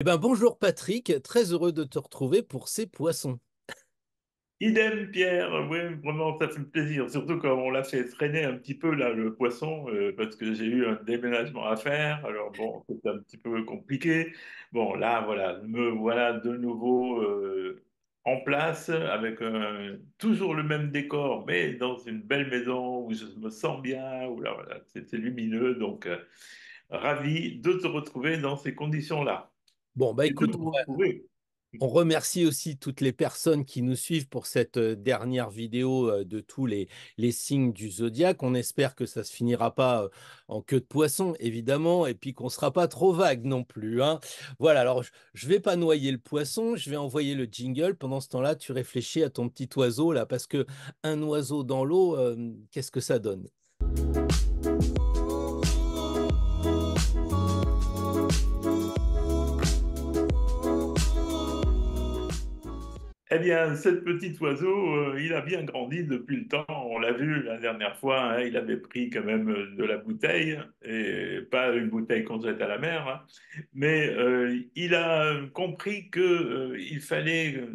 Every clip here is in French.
Eh ben, bonjour Patrick, très heureux de te retrouver pour ces poissons. Idem, Pierre, oui, vraiment, ça fait plaisir. Surtout quand on l'a fait traîner un petit peu, là, le poisson, parce que j'ai eu un déménagement à faire. Alors, bon, c'était un petit peu compliqué. Bon, là, voilà, me voilà de nouveau en place, avec toujours le même décor, mais dans une belle maison où je me sens bien, où là, voilà, c'est lumineux. Donc, ravi de te retrouver dans ces conditions-là. Bon, bah Et de écoute, vous retrouver. on remercie aussi toutes les personnes qui nous suivent pour cette dernière vidéo de tous les signes du zodiaque. On espère que ça se finira pas en queue de poisson, évidemment, et puis qu'on sera pas trop vague non plus, hein. Voilà, alors je vais pas noyer le poisson, je vais envoyer le jingle. Pendant ce temps-là, tu réfléchis à ton petit oiseau là, parce que un oiseau dans l'eau, qu'est-ce que ça donne? Eh bien, cet petit oiseau, il a bien grandi depuis le temps. On l'a vu la dernière fois, hein, il avait pris quand même de la bouteille, et pas une bouteille qu'on jette à la mer, hein. Mais il a compris que, il fallait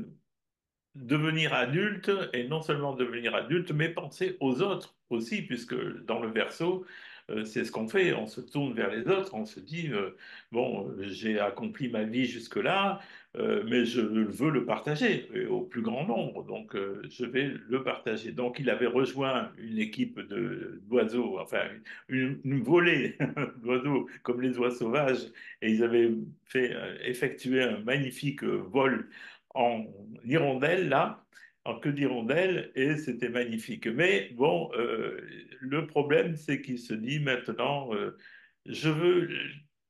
devenir adulte, et non seulement devenir adulte, mais penser aux autres aussi, puisque dans le verso, c'est ce qu'on fait, on se tourne vers les autres, on se dit, bon, j'ai accompli ma vie jusque-là, mais je veux le partager au plus grand nombre, donc je vais le partager. Donc il avait rejoint une équipe d'oiseaux, enfin une volée d'oiseaux comme les oies sauvages, et ils avaient fait effectuer un magnifique vol en hirondelle, là, en queue d'hirondelle, et c'était magnifique. Mais bon, le problème, c'est qu'il se dit maintenant, je veux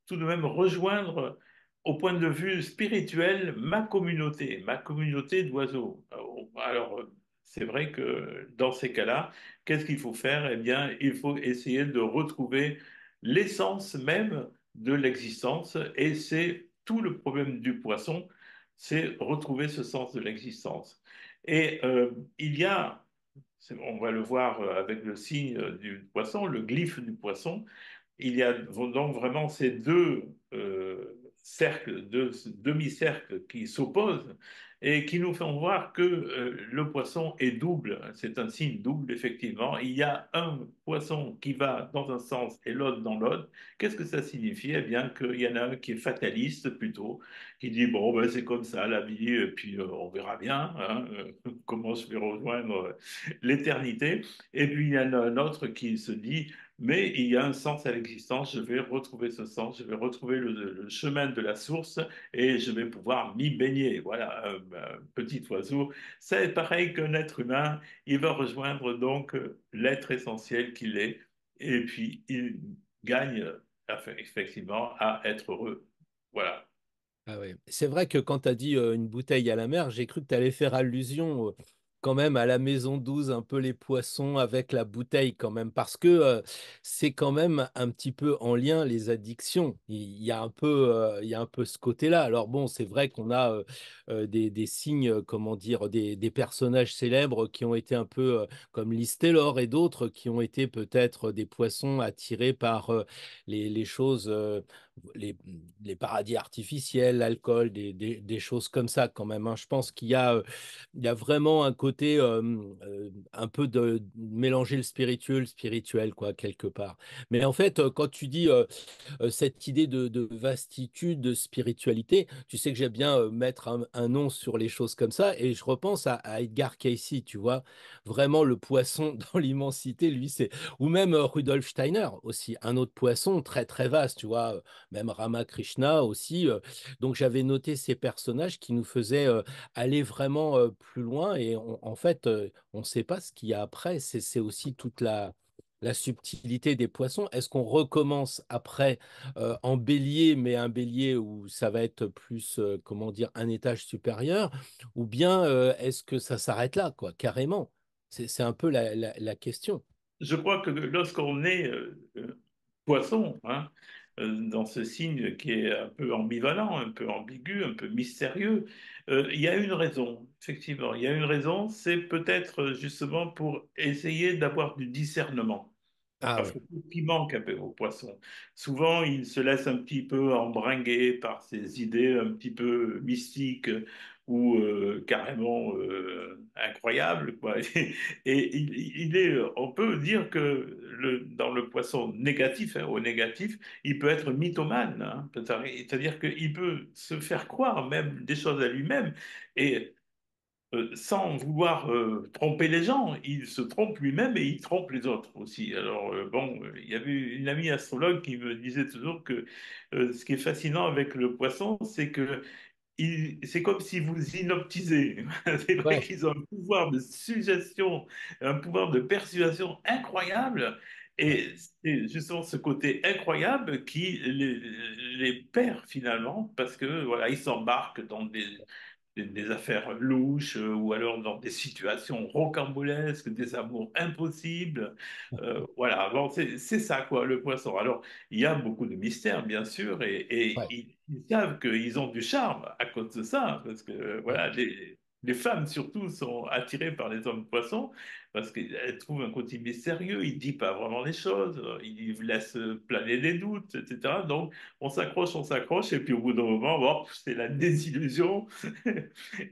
tout de même rejoindre, au point de vue spirituel, ma communauté d'oiseaux. Alors, c'est vrai que dans ces cas-là, qu'est-ce qu'il faut faire? Eh bien, il faut essayer de retrouver l'essence même de l'existence, et c'est tout le problème du poisson, c'est retrouver ce sens de l'existence. Et il y a, on va le voir avec le signe du poisson, le glyphe du poisson, il y a donc vraiment ces deux cercles, deux demi-cercles qui s'opposent et qui nous font voir que le poisson est double. C'est un signe double, effectivement. Il y a un poisson qui va dans un sens et l'autre dans l'autre. Qu'est-ce que ça signifie? Eh bien, qu'il y en a un qui est fataliste plutôt, qui dit, bon, ben, c'est comme ça la vie, et puis on verra bien, hein, comment je vais rejoindre l'éternité. Et puis il y en a un autre qui se dit, mais il y a un sens à l'existence, je vais retrouver ce sens, je vais retrouver le chemin de la source, et je vais pouvoir m'y baigner. Voilà, un petit oiseau, c'est pareil qu'un être humain, il va rejoindre donc l'être essentiel qu'il est, et puis il gagne, enfin, effectivement, à être heureux. Voilà. Ah ouais. C'est vrai que quand tu as dit une bouteille à la mer, j'ai cru que tu allais faire allusion quand même à la maison 12, un peu les poissons avec la bouteille quand même, parce que c'est quand même un petit peu en lien les addictions. Il y a un peu, il y a un peu ce côté-là. Alors bon, c'est vrai qu'on a des signes, comment dire, des personnages célèbres qui ont été un peu comme Liz Taylor et d'autres qui ont été peut-être des poissons attirés par les choses. Les, les paradis artificiels, l'alcool, des choses comme ça quand même, hein. Je pense il y a vraiment un côté un peu de mélanger le spirituel, quoi, quelque part. Mais en fait, quand tu dis cette idée de vastitude, de spiritualité. Tu sais que j'aime bien mettre un nom sur les choses comme ça, et je repense à Edgar Cayce, tu vois, vraiment le poisson dans l'immensité, lui, c'est... Ou même Rudolf Steiner aussi, un autre poisson très très vaste, tu vois, même Ramakrishna aussi. Donc j'avais noté ces personnages qui nous faisaient aller vraiment plus loin, et en fait, on ne sait pas ce qu'il y a après, c'est aussi toute la subtilité des poissons. Est-ce qu'on recommence après en bélier, mais un bélier où ça va être plus, comment dire, un étage supérieur, ou bien est-ce que ça s'arrête là, quoi, carrément? C'est un peu la question. Je crois que lorsqu'on est poisson, hein, dans ce signe qui est un peu ambivalent, un peu ambigu, un peu mystérieux, il y a une raison, effectivement. Il y a une raison, c'est peut-être justement pour essayer d'avoir du discernement. Ah À oui, propos qui manque un peu aux poissons. Souvent, ils se laissent un petit peu embringuer par ces idées un petit peu mystiques ou carrément incroyables, quoi. Et on peut dire que dans le poisson négatif, hein, au négatif, il peut être mythomane, hein. C'est-à-dire qu'il peut se faire croire même des choses à lui-même. Et sans vouloir tromper les gens, il se trompe lui-même et il trompe les autres aussi. Alors, bon, il y avait une amie astrologue qui me disait toujours que ce qui est fascinant avec le poisson, c'est que c'est comme si vous inoptisez. C'est vrai ouais, qu'ils ont un pouvoir de suggestion, un pouvoir de persuasion incroyable. ouais, Et c'est justement ce côté incroyable qui les perd finalement, parce que voilà, ils s'embarquent dans des affaires louches ou alors dans des situations rocambolesques, des amours impossibles. Voilà, bon, c'est ça quoi le poisson. Alors, il y a beaucoup de mystères bien sûr et ouais, ils savent qu'ils ont du charme à cause de ça, parce que ouais. voilà, les femmes surtout sont attirées par les hommes poissons parce qu'elles trouvent un côté mystérieux, ils ne disent pas vraiment les choses, ils laissent planer des doutes, etc. Donc, on s'accroche, et puis au bout d'un moment, bon, c'est la désillusion.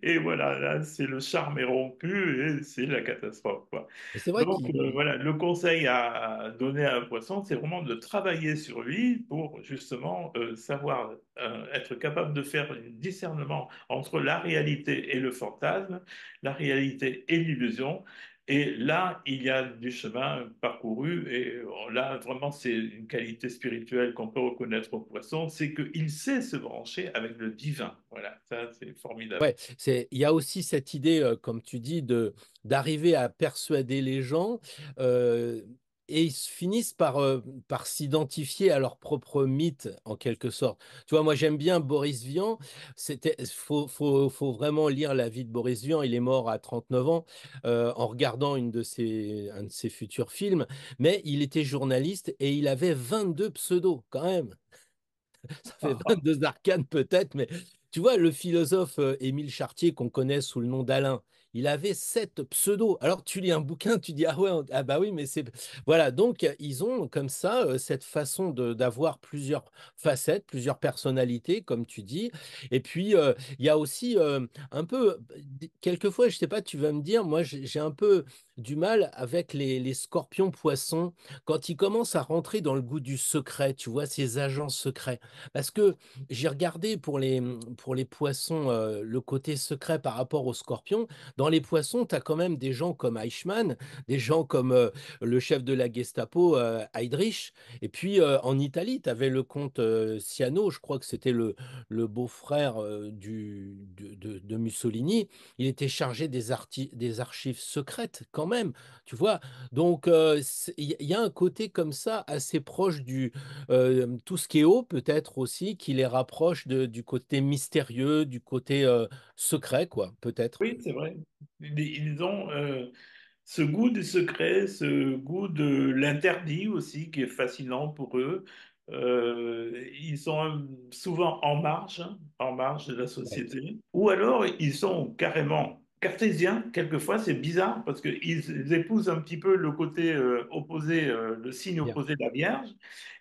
Et voilà, là, c'est le charme est rompu et c'est la catastrophe, quoi. Et c'est vrai Donc, qu'il voilà, le conseil à donner à un poisson, c'est vraiment de travailler sur lui pour justement savoir être capable de faire un discernement entre la réalité et le fantasme, la réalité et l'illusion. Et là, il y a du chemin parcouru et là, vraiment, c'est une qualité spirituelle qu'on peut reconnaître au poisson, c'est qu'il sait se brancher avec le divin. Voilà, ça, c'est formidable. Ouais, il y a aussi cette idée, comme tu dis, d'arriver à persuader les gens, euh, et ils finissent par s'identifier à leur propre mythe, en quelque sorte. Tu vois, moi j'aime bien Boris Vian. Faut vraiment lire la vie de Boris Vian. Il est mort à 39 ans, en regardant un de ses futurs films. Mais il était journaliste et il avait 22 pseudos, quand même. Ça fait 22 arcanes peut-être, mais tu vois, le philosophe Émile Chartier, qu'on connaît sous le nom d'Alain, il avait 7 pseudos. Alors tu lis un bouquin, tu dis, ah ouais, ah bah oui, mais c'est... Voilà, donc ils ont comme ça cette façon d'avoir plusieurs facettes, plusieurs personnalités, comme tu dis. Et puis, il y a aussi un peu, quelquefois, je sais pas, tu vas me dire, moi j'ai un peu du mal avec les scorpions poissons, quand ils commencent à rentrer dans le goût du secret, tu vois, ces agents secrets. Parce que j'ai regardé pour les poissons le côté secret par rapport aux scorpions. Dans les poissons, tu as quand même des gens comme Eichmann, des gens comme le chef de la Gestapo, Heydrich. Et puis en Italie, tu avais le comte Ciano, je crois que c'était le beau-frère de Mussolini. Il était chargé des archives secrètes quand même, tu vois. Donc il y a un côté comme ça assez proche tout ce qui est haut, peut-être aussi, qui les rapproche du côté mystérieux, du côté secret, quoi, peut-être. Oui, c'est vrai. Ils ont ce goût du secret, ce goût de l'interdit aussi, qui est fascinant pour eux. Ils sont souvent en marge de la Ouais. société. Ou alors, ils sont carrément cartésiens. Quelquefois, c'est bizarre parce qu'ils épousent un petit peu le côté opposé, le signe Bien. opposé de la Vierge.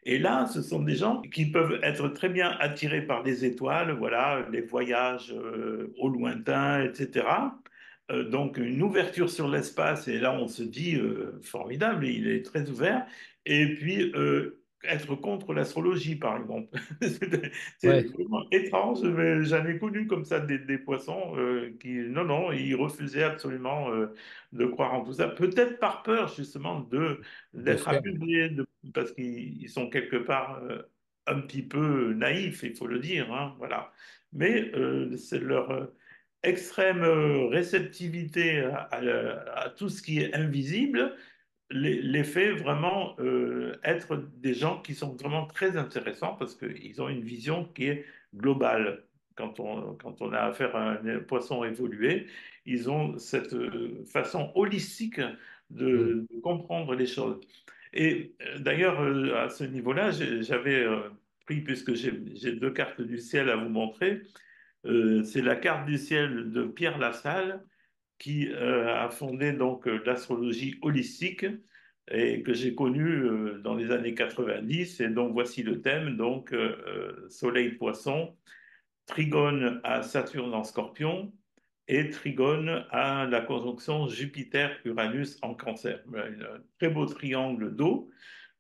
Et là, ce sont des gens qui peuvent être très bien attirés par des étoiles, voilà, les voyages au lointain, etc. Donc une ouverture sur l'espace, et là on se dit formidable, il est très ouvert. Et puis être contre l'astrologie, par exemple. C'est Ouais, vraiment étrange, mais j'en ai connu comme ça des poissons qui, non, non, ils refusaient absolument de croire en tout ça. Peut-être par peur justement de se d'être perdre. abusés, parce qu'ils sont quelque part un petit peu naïfs, il faut le dire, hein, voilà. Mais c'est leur extrême réceptivité à tout ce qui est invisible les fait vraiment être des gens qui sont vraiment très intéressants parce qu'ils ont une vision qui est globale. Quand on a affaire à un poisson évolué, ils ont cette façon holistique Hmm. de comprendre les choses. Et d'ailleurs, à ce niveau-là, j'avais pris, puisque j'ai deux cartes du ciel à vous montrer, c'est la carte du ciel de Pierre Lassalle qui a fondé donc l'astrologie holistique et que j'ai connu dans les années 90. Et donc voici le thème, donc Soleil Poisson, Trigone à Saturne en Scorpion et Trigone à la conjonction Jupiter-Uranus en Cancer. Un très beau triangle d'eau.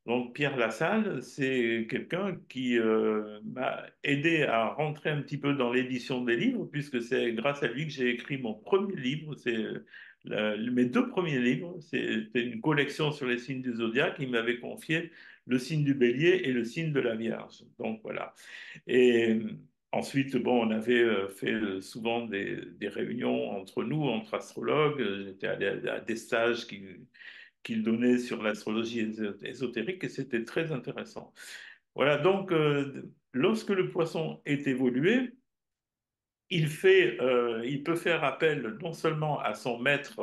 Donc Pierre Lassalle, c'est quelqu'un qui m'a aidé à rentrer un petit peu dans l'édition des livres, puisque c'est grâce à lui que j'ai écrit mon premier livre. C'est mes deux premiers livres. C'était une collection sur les signes du zodiaque. Il m'avait confié le signe du Bélier et le signe de la Vierge. Donc voilà. Et ensuite, bon, on avait fait souvent des réunions entre nous, entre astrologues. J'étais allé à des stages qu'il donnait sur l'astrologie ésotérique et c'était très intéressant. Voilà, donc lorsque le poisson est évolué, il peut faire appel non seulement à son maître,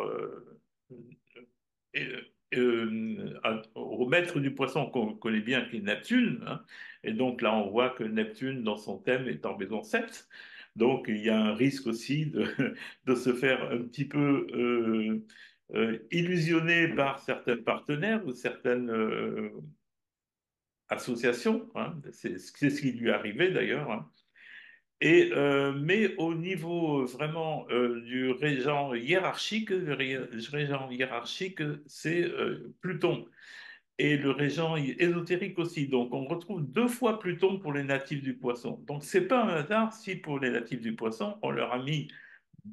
au maître du poisson qu'on connaît bien, qui est Neptune, hein. Et donc là, on voit que Neptune, dans son thème, est en maison 7. Donc il y a un risque aussi de se faire un petit peu illusionner par certains partenaires ou certaines associations, hein. C'est ce qui lui est arrivé d'ailleurs, hein. Mais au niveau vraiment du régent hiérarchique, c'est Pluton et le régent ésotérique aussi. Donc, on retrouve deux fois Pluton pour les natifs du poisson. Donc, c'est pas un hasard si pour les natifs du poisson, on leur a mis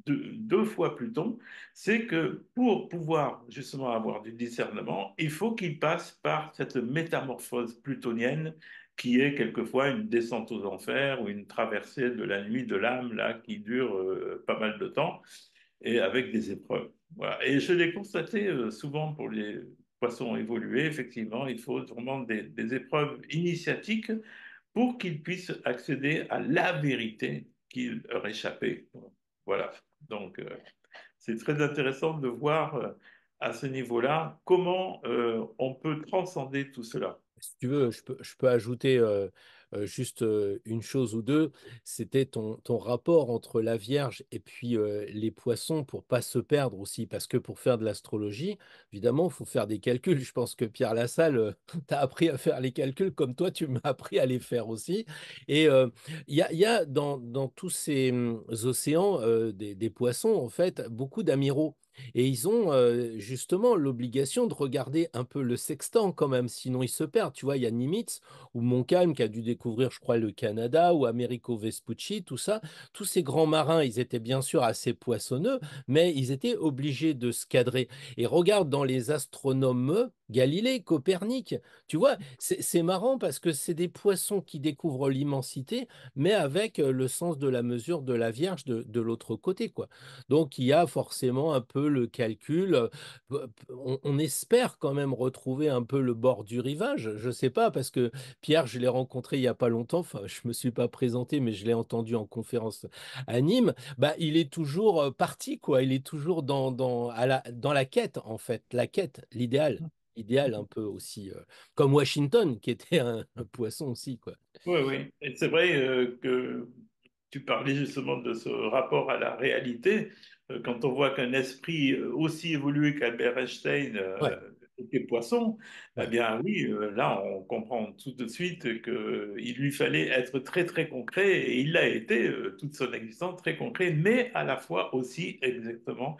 deux fois Pluton. C'est que pour pouvoir justement avoir du discernement, il faut qu'ils passent par cette métamorphose plutonienne qui est quelquefois une descente aux enfers ou une traversée de la nuit de l'âme là qui dure pas mal de temps et avec des épreuves. Voilà. Et je l'ai constaté souvent pour les poissons évolués, effectivement, il faut vraiment des épreuves initiatiques pour qu'ils puissent accéder à la vérité qui leur échappait. Voilà. Donc, c'est très intéressant de voir à ce niveau-là comment on peut transcender tout cela. Si tu veux, je peux ajouter juste une chose ou deux. C'était ton rapport entre la Vierge et puis les poissons pour pas se perdre aussi. Parce que pour faire de l'astrologie, évidemment, il faut faire des calculs. Je pense que Pierre Lassalle t'a appris à faire les calculs comme toi, tu m'as appris à les faire aussi. Et il y a dans tous ces océans des poissons, en fait, beaucoup d'amiraux. Et ils ont justement l'obligation de regarder un peu le sextant quand même, sinon ils se perdent. Tu vois, il y a Nimitz ou Montcalm qui a dû découvrir, je crois, le Canada ou Amerigo Vespucci, tout ça. Tous ces grands marins, ils étaient bien sûr assez poissonneux, mais ils étaient obligés de se cadrer. Et regarde dans les astronomes, Galilée, Copernic, tu vois, c'est marrant parce que c'est des poissons qui découvrent l'immensité, mais avec le sens de la mesure de la Vierge de l'autre côté, quoi. Donc, il y a forcément un peu le calcul. On espère quand même retrouver un peu le bord du rivage. Je ne sais pas, parce que Pierre, je l'ai rencontré il n'y a pas longtemps. Enfin, je ne me suis pas présenté, mais je l'ai entendu en conférence à Nîmes. Bah, il est toujours parti, quoi. Il est toujours dans la quête, en fait. La quête, l'idéal. Idéal un peu aussi, comme Washington, qui était un poisson aussi, quoi. Oui, oui. Et c'est vrai que tu parlais justement de ce rapport à la réalité. Quand on voit qu'un esprit aussi évolué qu'Albert Einstein Ouais, était poisson, eh ouais, bien oui, là on comprend tout de suite qu'il lui fallait être très très concret et il l'a été toute son existence très concret, mais à la fois aussi exactement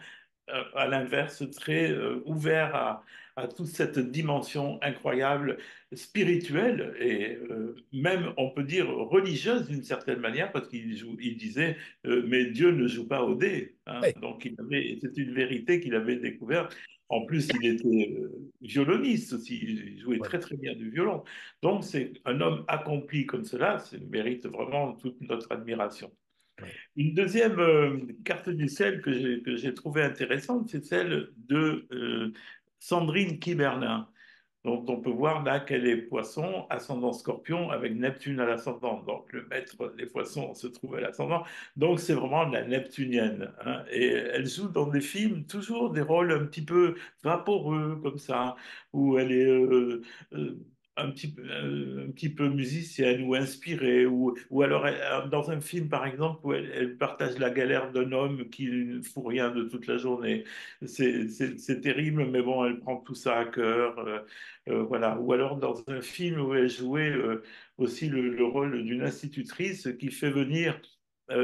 à l'inverse très ouvert à toute cette dimension incroyable spirituelle et même, on peut dire, religieuse d'une certaine manière, parce il disait, mais Dieu ne joue pas au dé, hein. ouais, Donc, c'est une vérité qu'il avait découverte. En plus, il était violoniste aussi, il jouait ouais, très très bien du violon. Donc, c'est un homme accompli comme cela, ça mérite vraiment toute notre admiration. ouais. Une deuxième carte du ciel que j'ai trouvée intéressante, c'est celle de Sandrine Kiberlin. Donc, on peut voir là qu'elle est poisson, ascendant scorpion, avec Neptune à l'ascendant. Donc, le maître des poissons se trouve à l'ascendant. Donc, c'est vraiment de la neptunienne, hein. Et elle joue dans des films toujours des rôles un petit peu vaporeux, comme ça, où elle est un petit peu musicienne ou inspirée, ou alors dans un film par exemple où elle partage la galère d'un homme qui ne fout rien de toute la journée. C'est terrible, mais bon, elle prend tout ça à cœur. Voilà. Ou alors dans un film où elle jouait aussi le rôle d'une institutrice qui fait venir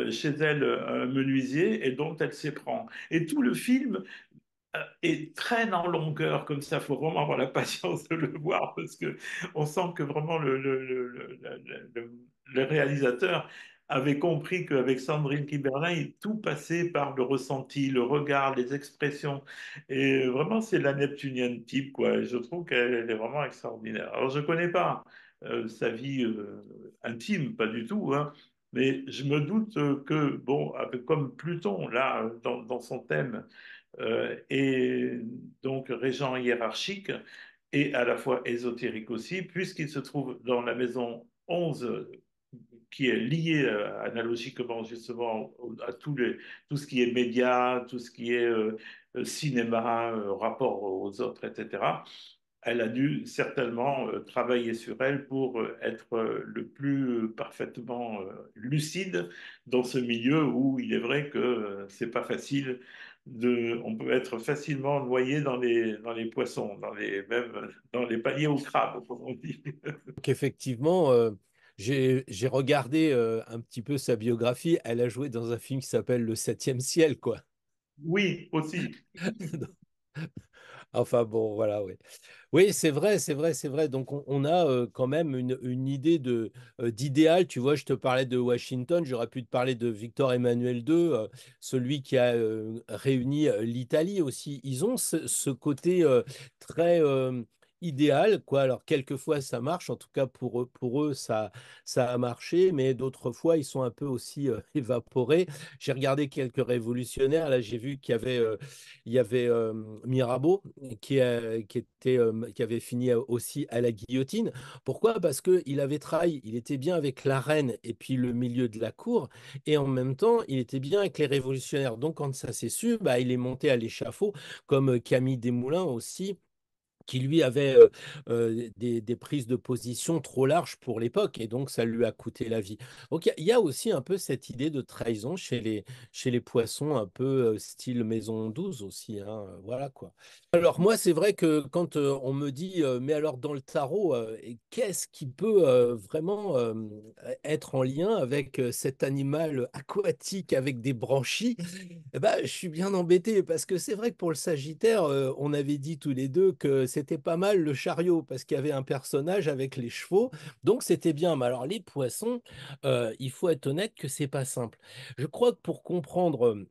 chez elle un menuisier et dont elle s'éprend. Et tout le film et traîne en longueur comme ça. Il faut vraiment avoir la patience de le voir parce que on sent que vraiment le réalisateur avait compris qu'avec Sandrine Kiberlin, tout passait par le ressenti, le regard, les expressions. Et vraiment, c'est la neptunienne type, quoi. Et je trouve qu'elle est vraiment extraordinaire. Alors, je ne connais pas sa vie intime, pas du tout, hein. Mais je me doute que, bon, comme Pluton, là, dans son thème, et donc régent hiérarchique et à la fois ésotérique aussi, puisqu'il se trouve dans la maison 11 qui est liée analogiquement justement à tout ce qui est médias, tout ce qui est cinéma, rapport aux autres, etc. Elle a dû certainement travailler sur elle pour être le plus parfaitement lucide dans ce milieu où il est vrai que c'est pas facile on peut être facilement noyé dans les poissons, même dans les paniers aux crabes, comme on dit. Donc effectivement, j'ai regardé un petit peu sa biographie. Elle a joué dans un film qui s'appelle Le Septième Ciel, quoi. Oui, aussi. Enfin bon, voilà, oui. Oui, c'est vrai, c'est vrai, c'est vrai. Donc, on a quand même une idée d'idéal. Tu vois, je te parlais de Washington, j'aurais pu te parler de Victor Emmanuel II, celui qui a réuni l'Italie aussi. Ils ont ce côté très idéal, quoi. Alors, quelquefois, ça marche. En tout cas, pour eux ça a marché, mais d'autres fois, ils sont un peu aussi évaporés. J'ai regardé quelques révolutionnaires. Là, j'ai vu il y avait Mirabeau qui avait fini aussi à la guillotine. Pourquoi? Parce qu'il avait trahi, il était bien avec la reine et puis le milieu de la cour, et en même temps, il était bien avec les révolutionnaires. Donc, quand ça s'est su, bah, il est monté à l'échafaud, comme Camille Desmoulins aussi, qui lui avait des prises de position trop larges pour l'époque, et donc ça lui a coûté la vie. Donc il y a aussi un peu cette idée de trahison chez les poissons, un peu style Maison 12 aussi, hein, voilà quoi. Alors moi, c'est vrai que quand on me dit, mais alors dans le tarot, et qu'est-ce qui peut vraiment être en lien avec cet animal aquatique avec des branchies? Eh ben, je suis bien embêté parce que c'est vrai que pour le Sagittaire, on avait dit tous les deux que c'était pas mal le chariot parce qu'il y avait un personnage avec les chevaux, donc c'était bien. Mais alors les poissons, il faut être honnête que c'est pas simple. Je crois que pour comprendre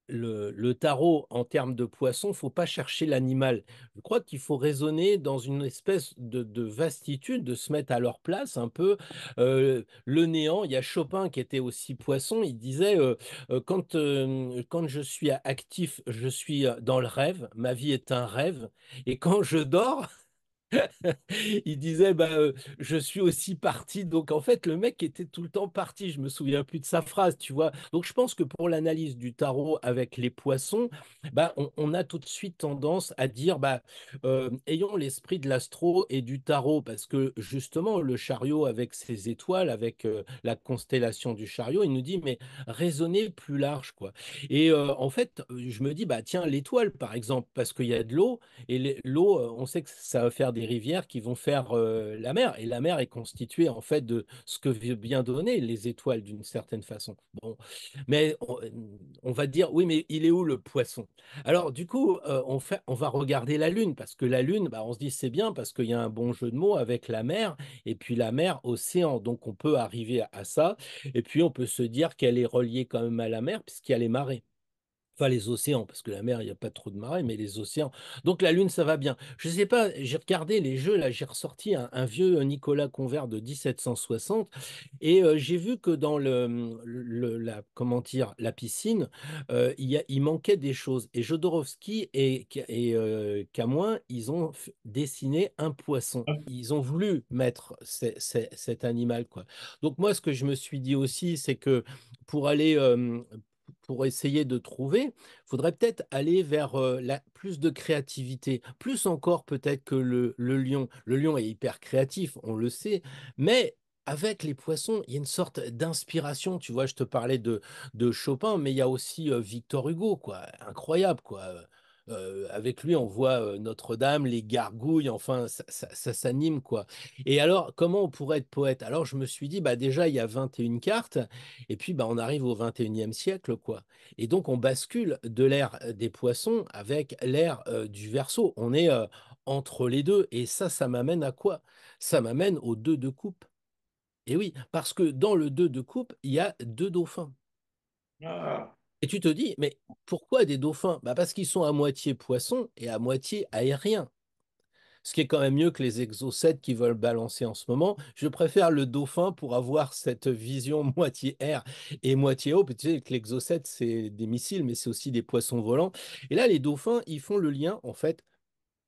le tarot en termes de poisson, faut pas chercher l'animal. Je crois qu'il faut raisonner dans une espèce de vastitude, de se mettre à leur place un peu. Le néant, il y a Chopin qui était aussi poisson, il disait quand je suis actif, je suis dans le rêve, ma vie est un rêve, et quand je dors, il disait bah, je suis aussi parti. Donc en fait, le mec était tout le temps parti. Je me souviens plus de sa phrase, tu vois. Donc je pense que pour l'analyse du tarot avec les poissons, bah, on a tout de suite tendance à dire bah, ayons l'esprit de l'astro et du tarot parce que justement, le chariot avec ses étoiles, avec la constellation du chariot, il nous dit mais raisonnez plus large, quoi. Et en fait, je me dis bah tiens, l'étoile par exemple, parce qu'il y a de l'eau. Et l'eau, on sait que ça va faire des rivières qui vont faire la mer. Et la mer est constituée en fait de ce que veut bien donner les étoiles d'une certaine façon. Bon, mais on va dire, oui, mais il est où le poisson? Alors du coup, on va regarder la Lune, parce que la Lune, bah, on se dit c'est bien, parce qu'il y a un bon jeu de mots avec la mer, et puis la mer, océan. Donc on peut arriver à ça. Et puis on peut se dire qu'elle est reliée quand même à la mer, puisqu'il y a les marées. Enfin, les océans, parce que la mer, il n'y a pas trop de marée, mais les océans. Donc la Lune, ça va bien. Je sais pas, j'ai regardé les jeux, là, j'ai ressorti un vieux Nicolas Convert de 1760, et j'ai vu que dans comment dire, la piscine, il manquait des choses. Et Jodorowsky et Camoin, ils ont dessiné un poisson. Ils ont voulu mettre cet animal, quoi. Donc moi, ce que je me suis dit aussi, c'est que pour aller pour essayer de trouver, il faudrait peut-être aller vers plus de créativité, plus encore peut-être que le lion. Le lion est hyper créatif, on le sait, mais avec les poissons, il y a une sorte d'inspiration. Tu vois, je te parlais de Chopin, mais il y a aussi Victor Hugo, quoi. Incroyable, quoi. Avec lui, on voit Notre-Dame, les gargouilles, enfin, ça s'anime, quoi. Et alors, comment on pourrait être poète? Alors, je me suis dit, bah déjà, il y a 21 cartes, et puis bah, on arrive au 21e siècle, quoi. Et donc, on bascule de l'ère des poissons avec l'ère du Verseau. On est entre les deux, et ça m'amène à quoi? Ça m'amène au 2 de coupe. Et oui, parce que dans le 2 de coupe, il y a deux dauphins. Ah, Et tu te dis, mais pourquoi des dauphins? Bah parce qu'ils sont à moitié poissons et à moitié aériens. Ce qui est quand même mieux que les exocètes qui veulent balancer en ce moment. Je préfère le dauphin pour avoir cette vision moitié air et moitié eau. Puis tu sais que l'exocète, c'est des missiles, mais c'est aussi des poissons volants. Et là, les dauphins, ils font le lien, en fait,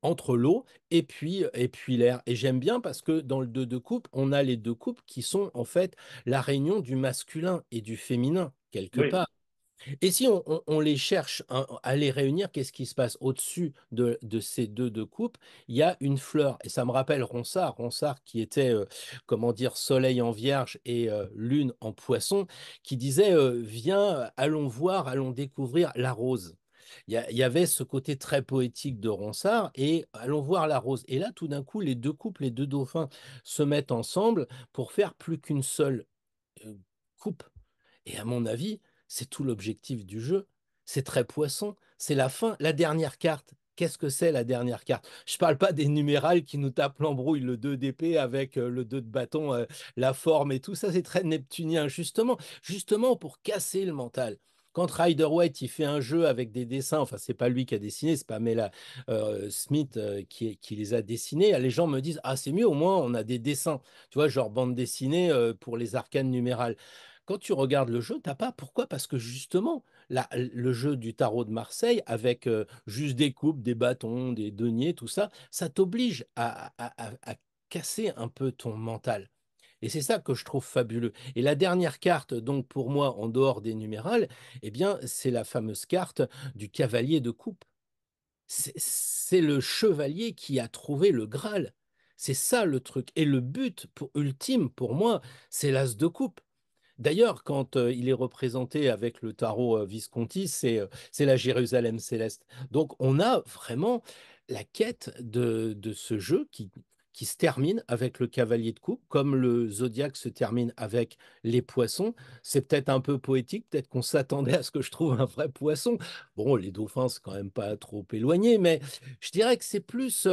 entre l'eau et puis l'air. Et j'aime bien parce que dans le 2 de coupe, on a les deux coupes qui sont, en fait, la réunion du masculin et du féminin, quelque oui, part. Et si on les cherche hein, à les réunir, qu'est-ce qui se passe au-dessus de ces deux coupes? Il y a une fleur. Et ça me rappelle Ronsard, Ronsard qui était, comment dire, soleil en vierge et lune en poisson, qui disait, viens, allons voir, allons découvrir la rose. Il y avait ce côté très poétique de Ronsard et allons voir la rose. Et là, tout d'un coup, les deux couples, les deux dauphins se mettent ensemble pour faire plus qu'une seule euh, coupe. Et à mon avis, c'est tout l'objectif du jeu. C'est très poisson. C'est la fin, la dernière carte. Qu'est-ce que c'est la dernière carte? Je ne parle pas des numérales qui nous tapent l'embrouille, le 2 d'épée avec le 2 de bâton, la forme et tout ça, c'est très neptunien, justement pour casser le mental. Quand Rider Waite il fait un jeu avec des dessins, enfin c'est pas lui qui a dessiné, c'est pas Mela Smith qui les a dessinés, les gens me disent ah c'est mieux au moins on a des dessins, tu vois genre bande dessinée pour les arcanes numérales. Quand tu regardes le jeu, t'as pas. Pourquoi? Parce que justement, le jeu du tarot de Marseille, avec juste des coupes, des bâtons, des deniers, tout ça, ça t'oblige à casser un peu ton mental. Et c'est ça que je trouve fabuleux. Et la dernière carte, donc pour moi, en dehors des numérales, eh bien, c'est la fameuse carte du cavalier de coupe. C'est le chevalier qui a trouvé le Graal. C'est ça le truc. Et le but ultime pour moi, c'est l'as de coupe. D'ailleurs, quand il est représenté avec le tarot Visconti, c'est la Jérusalem céleste. Donc, on a vraiment la quête de ce jeu qui se termine avec le cavalier de coupe, comme le zodiaque se termine avec les poissons. C'est peut-être un peu poétique, peut-être qu'on s'attendait à ce que je trouve un vrai poisson. Bon, les dauphins, c'est quand même pas trop éloigné, mais je dirais que c'est plus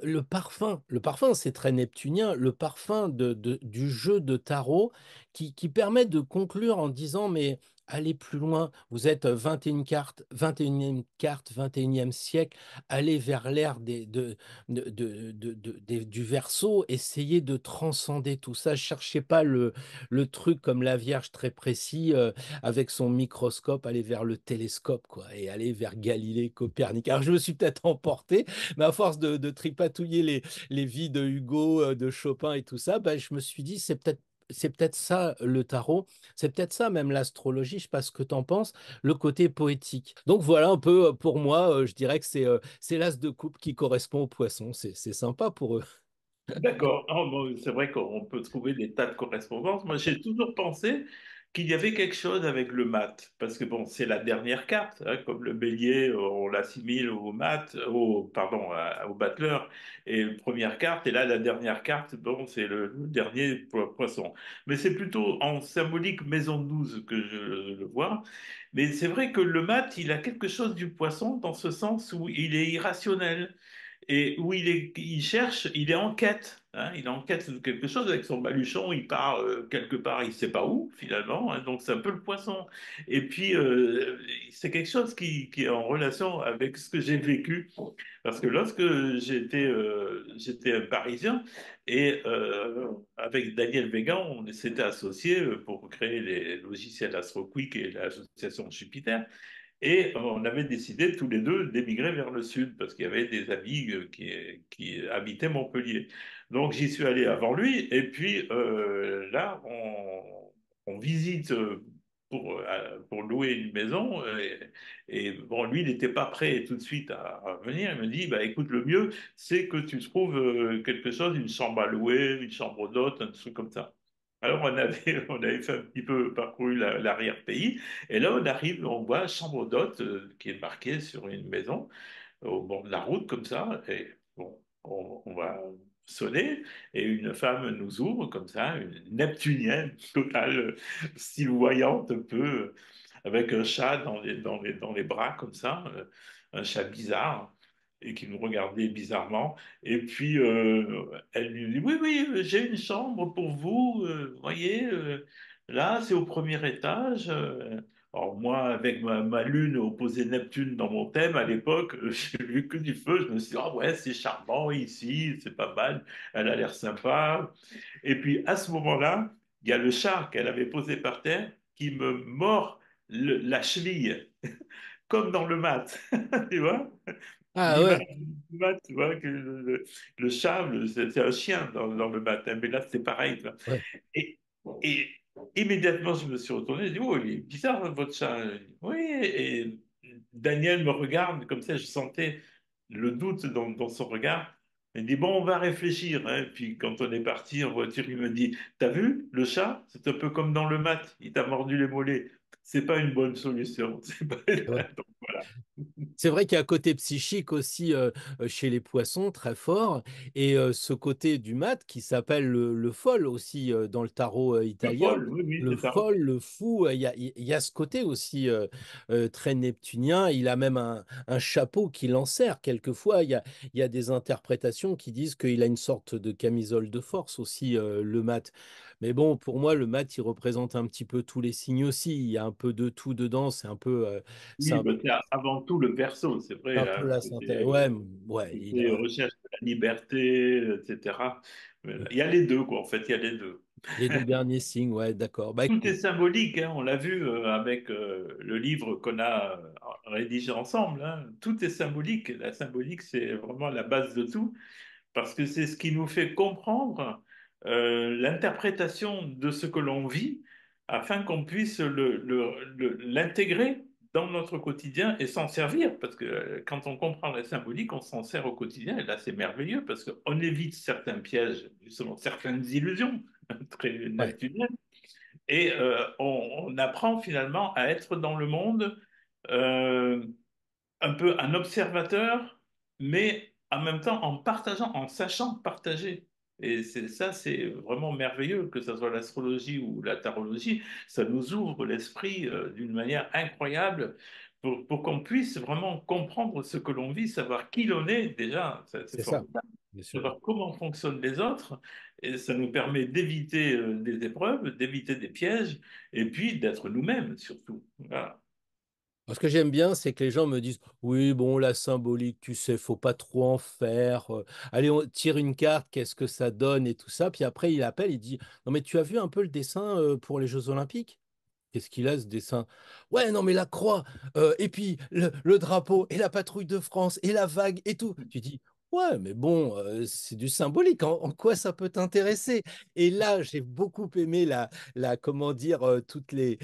le parfum. Le parfum, c'est très neptunien. Le parfum du jeu de tarot qui permet de conclure en disant, mais allez plus loin, vous êtes 21 cartes, 21e carte, 21e siècle, allez vers l'ère du Verseau, essayez de transcender tout ça, cherchez pas le truc comme la Vierge très précis, avec son microscope, allez vers le télescope, quoi, et allez vers Galilée, Copernic. Alors je me suis peut-être emporté, mais à force de tripatouiller les vies de Hugo, de Chopin et tout ça, bah, je me suis dit, c'est peut-être ça le tarot, c'est peut-être ça même l'astrologie, je sais pas ce que tu en penses, le côté poétique. Donc voilà un peu pour moi, je dirais que c'est l'as de coupe qui correspond au poisson, c'est sympa pour eux. d'accord. Oh, bon, c'est vrai qu'on peut trouver des tas de correspondances. Moi, j'ai toujours pensé qu'il y avait quelque chose avec le mat, parce que bon, c'est la dernière carte, hein, comme le bélier, on l'assimile au mat, pardon, au battleur, et première carte, et là, la dernière carte, bon, c'est le dernier poisson. Mais c'est plutôt en symbolique maison de 12 que je le vois. Mais c'est vrai que le mat, il a quelque chose du poisson dans ce sens où il est irrationnel et où il cherche, il est en quête. Hein, il est en quête de quelque chose avec son baluchon, il part quelque part, il ne sait pas où finalement, hein, donc c'est un peu le poisson. Et puis c'est quelque chose qui est en relation avec ce que j'ai vécu, parce que lorsque j'étais un Parisien et avec Daniel Végan, on s'était associés pour créer les logiciels AstroQuick et l'association Jupiter. Et on avait décidé tous les deux d'émigrer vers le sud parce qu'il y avait des amis qui habitaient Montpellier. Donc j'y suis allé avant lui et puis là on visite. pour louer une maison. Et bon, lui, il n'était pas prêt tout de suite à venir. Il me dit, bah, écoute, le mieux, c'est que tu trouves quelque chose, une chambre à louer, une chambre d'hôte, un truc comme ça. Alors, on avait fait un petit peu parcouru l'arrière-pays. Et là, on arrive, on voit chambre d'hôte qui est marquée sur une maison au bord de la route comme ça. Et bon, on va sonner et une femme nous ouvre comme ça, une neptunienne totale, style voyante un peu, avec un chat dans les bras comme ça, un chat bizarre. Et qui nous regardait bizarrement. Et puis, elle lui dit, oui, oui, j'ai une chambre pour vous. Voyez, là, c'est au premier étage. Alors moi, avec ma lune opposée Neptune dans mon thème à l'époque, j'ai vu que du feu. Je me suis dit, ah ouais, c'est charmant ici, c'est pas mal, elle a l'air sympa. Et puis à ce moment-là, il y a le chat qu'elle avait posé par terre qui me mord la cheville, comme dans le mat, tu vois? Ah L'image ouais, du mat, tu vois, que le chat, c'est un chien dans le mat, hein, mais là c'est pareil. ouais. Et, et immédiatement, je me suis retourné, je dis, oh, il est bizarre, votre chat. Oui, et Daniel me regarde, comme ça, je sentais le doute dans son regard. Il dit, bon, on va réfléchir, hein. Puis quand on est parti en voiture, il me dit, t'as vu, le chat, c'est un peu comme dans le mat, il t'a mordu les mollets. C'est pas une bonne solution. C'est pas... Ouais. Donc voilà. C'est vrai qu'il y a un côté psychique aussi chez les poissons très fort, et ce côté du mat qui s'appelle le folle aussi dans le tarot Le italien. folle, oui, oui, Le c'est ça. folle, le fou, il y a ce côté aussi très neptunien. Il a même un chapeau qui l'enserre quelquefois. Il y a des interprétations qui disent qu'il a une sorte de camisole de force aussi, le mat. Mais bon, pour moi, le mat, il représente un petit peu tous les signes aussi. Il y a un peu de tout dedans. C'est Oui, un bah, c'est avant tout le verso, c'est un vrai, peu hein, la synthèse. Ouais, ouais, il côté a recherche de la liberté, etc. Il y a les deux, quoi, en fait, il y a les deux. les deux derniers signes. Ouais, d'accord. Bah Tout est écoute, symbolique, hein, on l'a vu avec le livre qu'on a rédigé ensemble, hein. Tout est symbolique. La symbolique, c'est vraiment la base de tout, parce que c'est ce qui nous fait comprendre l'interprétation de ce que l'on vit, afin qu'on puisse l'intégrer dans notre quotidien et s'en servir, parce que quand on comprend la symbolique, on s'en sert au quotidien, et là c'est merveilleux, parce qu'on évite certains pièges, justement certaines illusions très ouais, neptuniennes, et on apprend finalement à être dans le monde euh, un peu un observateur, mais en même temps en partageant, en sachant partager. Et c'est ça, c'est vraiment merveilleux, que ce soit l'astrologie ou la tarologie, ça nous ouvre l'esprit d'une manière incroyable pour qu'on puisse vraiment comprendre ce que l'on vit, savoir qui l'on est déjà, c'est c'est ça, formidable, bien sûr. savoir comment fonctionnent les autres, et ça nous permet d'éviter des épreuves, d'éviter des pièges, et puis d'être nous-mêmes surtout. Voilà. Ce que j'aime bien, c'est que les gens me disent, oui, bon, la symbolique, tu sais, faut pas trop en faire. Allez, on tire une carte, qu'est-ce que ça donne et tout ça. Puis après, il appelle, il dit, non, mais tu as vu un peu le dessin pour les Jeux Olympiques? Qu'est-ce qu'il a ce dessin? Ouais, non, mais la croix, et puis le drapeau, et la patrouille de France, et la vague, et tout. Tu dis, ouais, mais bon, c'est du symbolique. En quoi ça peut t'intéresser? Et là, j'ai beaucoup aimé comment dire, toutes les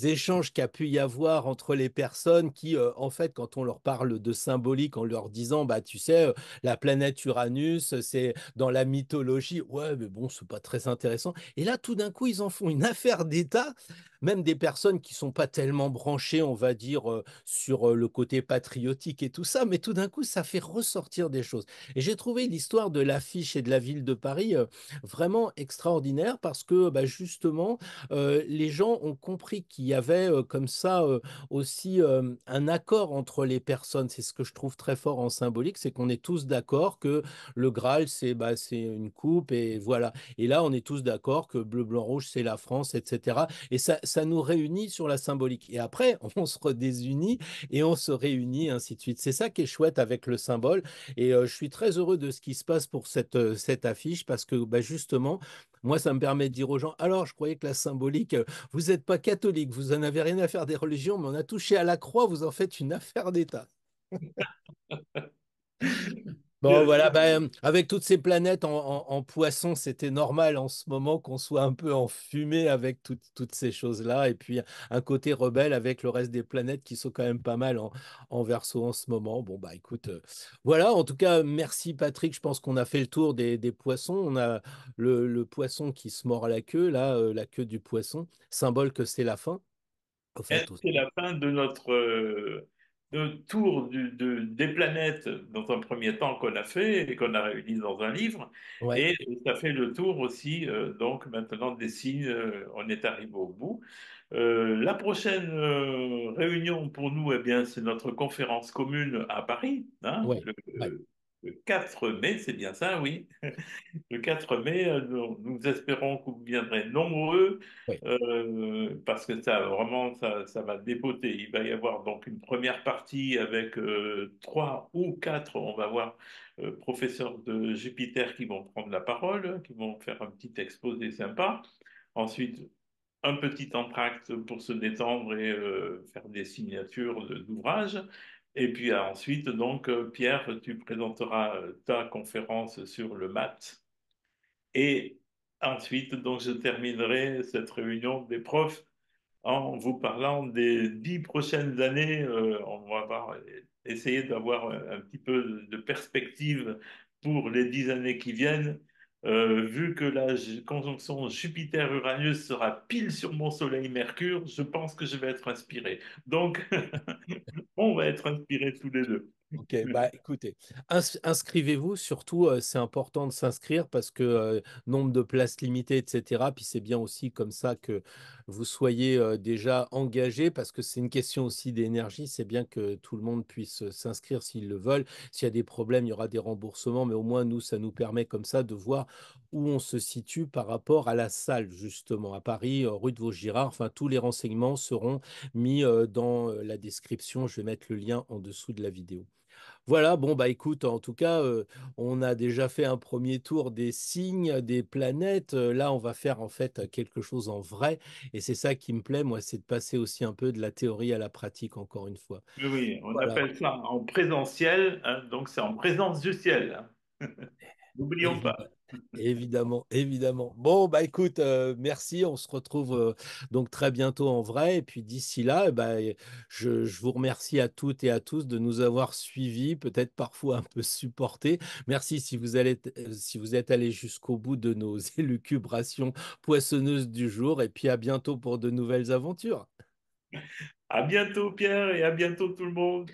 échanges qu'il y a pu y avoir entre les personnes qui, en fait, quand on leur parle de symbolique, en leur disant, bah, tu sais, la planète Uranus, c'est dans la mythologie. Ouais, mais bon, c'est pas très intéressant. Et là, tout d'un coup, ils en font une affaire d'État, même des personnes qui sont pas tellement branchées, on va dire, sur le côté patriotique et tout ça, mais tout d'un coup, ça fait ressortir des choses. Et j'ai trouvé l'histoire de l'affiche et de la ville de Paris vraiment extraordinaire parce que bah, justement, les gens ont compris qu'il y avait comme ça aussi un accord entre les personnes. C'est ce que je trouve très fort en symbolique, c'est qu'on est tous d'accord que le Graal, c'est une coupe et voilà. Et là, on est tous d'accord que bleu, blanc, rouge, c'est la France, etc. Et ça nous réunit sur la symbolique. Et après, on se redésunit et on se réunit, ainsi de suite. C'est ça qui est chouette avec le symbole. Et je suis très heureux de ce qui se passe pour cette affiche parce que bah, justement, moi, ça me permet de dire aux gens, alors, je croyais que la symbolique, vous n'êtes pas catholique, vous en avez rien à faire des religions, mais on a touché à la croix, vous en faites une affaire d'État. Bon, voilà, ben, avec toutes ces planètes en poisson, c'était normal en ce moment qu'on soit un peu enfumé avec toutes ces choses-là. Et puis, un côté rebelle avec le reste des planètes qui sont quand même pas mal en verso en ce moment. Bon, bah écoute, voilà, en tout cas, merci Patrick. Je pense qu'on a fait le tour des poissons. On a le poisson qui se mord la queue, là, la queue du poisson, symbole que c'est la fin, au fait C'est aussi. la fin de notre tour des planètes dans un premier temps qu'on a fait et qu'on a réuni dans un livre. Ouais, Et ça fait le tour aussi, donc maintenant des signes, on est arrivé au bout. La prochaine réunion pour nous, eh bien, c'est notre conférence commune à Paris, hein, ouais, ouais, le 4 mai, c'est bien ça, oui. Le 4 mai, nous espérons que vous viendrez nombreux ouais. parce que ça, vraiment, ça va dépoter. Il va y avoir donc une première partie avec trois ou quatre, on va voir, professeurs de Jupiter qui vont prendre la parole, qui vont faire un petit exposé sympa. Ensuite, un petit entracte pour se détendre et faire des signatures d'ouvrages. Et puis ensuite, donc, Pierre, tu présenteras ta conférence sur le maths. Et ensuite, donc, je terminerai cette réunion des profs en vous parlant des 10 prochaines années. On va essayer d'avoir un petit peu de perspective pour les 10 années qui viennent. Vu que la conjonction Jupiter-Uranus sera pile sur mon Soleil Mercure, je pense que je vais être inspiré. Donc, on va être inspirés tous les deux. Ok, bah écoutez, inscrivez-vous, surtout c'est important de s'inscrire parce que nombre de places limitées, etc. Puis c'est bien aussi comme ça que vous soyez déjà engagé parce que c'est une question aussi d'énergie. C'est bien que tout le monde puisse s'inscrire s'ils le veulent. S'il y a des problèmes, il y aura des remboursements, mais au moins nous, ça nous permet comme ça de voir où on se situe par rapport à la salle, justement, à Paris, rue de Vaugirard. Enfin, tous les renseignements seront mis dans la description. Je vais mettre le lien en dessous de la vidéo. Voilà, bon, bah écoute, en tout cas, on a déjà fait un premier tour des signes, des planètes. Là, on va faire en fait quelque chose en vrai. Et c'est ça qui me plaît, moi, c'est de passer aussi un peu de la théorie à la pratique, encore une fois. Oui, oui, on Voilà, appelle ça en présentiel, hein, donc c'est en présence du ciel, hein. N'oublions pas. évidemment. Évidemment, évidemment. Bon, bah écoute, merci. On se retrouve donc très bientôt en vrai. Et puis d'ici là, bah, je vous remercie à toutes et à tous de nous avoir suivis, peut-être parfois un peu supportés. Merci si vous êtes allés jusqu'au bout de nos élucubrations poissonneuses du jour. Et puis à bientôt pour de nouvelles aventures. À bientôt, Pierre, et à bientôt tout le monde.